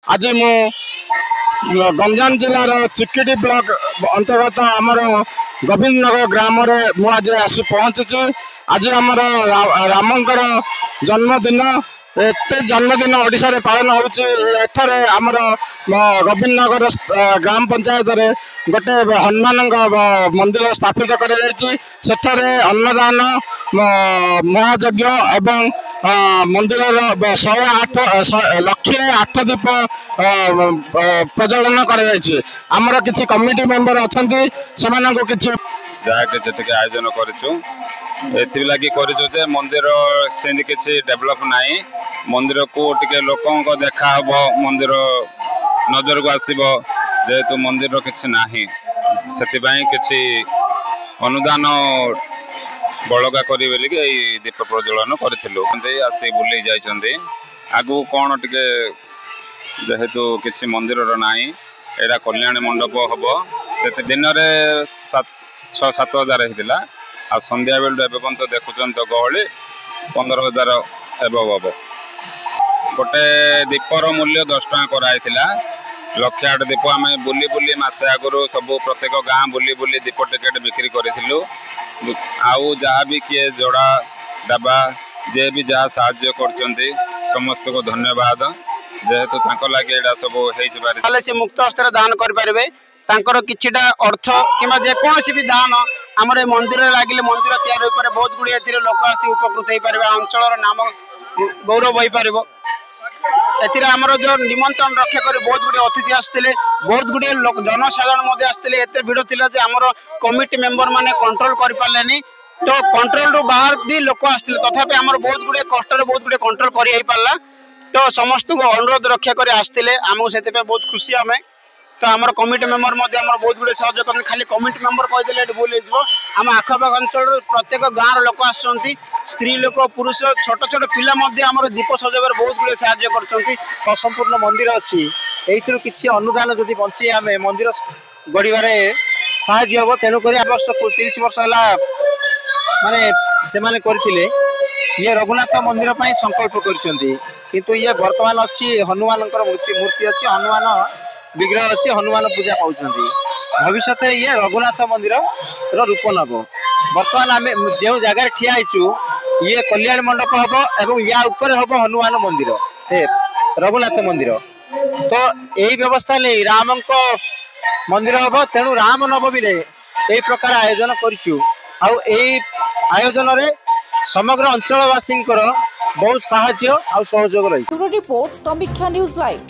आज मु गंजाम जिलार चिकिटी ब्लॉक अंतर्गत आमर गोविंद नगर ग्राम आज आसी पहुंची। आज आमर रामंकर जन्मदिन एत जन्मदिन ओडिशा रे पालन होथरे आमर गोविंद नगर ग्राम पंचायत रे गोटे हनुमान मंदिर स्थापित कर अन्नदान महायज्ञ एवं मंदिर 108 दीप प्रज्वलन कर किसी कमिटी मेंबर अच्छा से जहाँ आयोजन कर मंदिर से किसी डेभलप नाई मंदिर को टिके लोक देखा हम मंदिर नजर को आसब जेहेतु मंदिर किसी ना से अनुदान बड़गा करी दीप प्रज्वलन करूँ आसी बुले जाइए आगु कौन टे जेहेतु किसी मंदिर ना यहाँ कल्याण मंडप हम से दिन में 6-7 हजार होता आ संध्या बेलू एवं तो देखुन तो गहली 15,000 एवं हम गोटे दीपर मूल्य 10 टଙ୍କା कराइला 108 दीप आम बुली बुली मसे आगु सब प्रत्येक गाँ बुली बुली दीप टिकेट बिक्री करूँ आउ जहाँ भी किए जोड़ा डाबा जे भी जहाँ साहाय्य कर समस्त को धन्यवाद जेहेतु लगे सब हो से मुक्त हस्तर दान करें किछिटा अर्थ कि जेकोसी भी दान आम मंदिर लगे मंदिर तैयारी पर बहुत गुड़िया लोक आसी उपकृत हो पारे अंचल नाम गौरव हो पार एमर जो निमंत्रण रक्षा कर बहुत गुड़े अतिथि आसते बहुत गुड़े जनसाधारण आसते एत भिड़ था आमर कमिटी मेंबर माने कंट्रोल कर पारे तो कंट्रोल रु बाहर भी लोक आसते तथापि आमर बहुत गुड़े कष्ट बहुत गुड़े कंट्रोल कर पारा तो समस्त को अनुरोध रक्षा कर आसते आमको से बहुत खुशी आम तो आम कमिटी मेंबर बहुत गुड़े सहयोग कर खाली कमिटी मेंबर कहीदे भूल आम आखपाख अंचल प्रत्येक गाँव लोक आस स्त्री लोक पुरुष छोट छोट पिला दीप सजावर बहुत गुड़े साहाय्य कर संपूर्ण मंदिर अच्छी यही किसी अनुदान जदि बंची आम मंदिर गढ़ साहाय्य हम तेणुक 30 वर्ष है माने से माने करथिले ये रघुनाथ मंदिर पर संकल्प किंतु ये वर्तमान अच्छी हनुमान मूर्ति अच्छी हनुमान विग्रह अच्छी हनुमान पूजा पाँच भविष्य ये रघुनाथ मंदिर रूप नब बर्तमान आम जो जगार ठिया ये कल्याण मंडप हम एवं या ऊपर हम हनुमान मंदिर रघुनाथ मंदिर तो यही व्यवस्था नहीं राम मंदिर हम तेणु राम नवमी यही प्रकार आयोजन करूँ आयोजन रे समग्र अंचलवासी बहुत साहाय्य और सहयोग रही। रिपोर्ट समीक्षा न्यूज लाइव।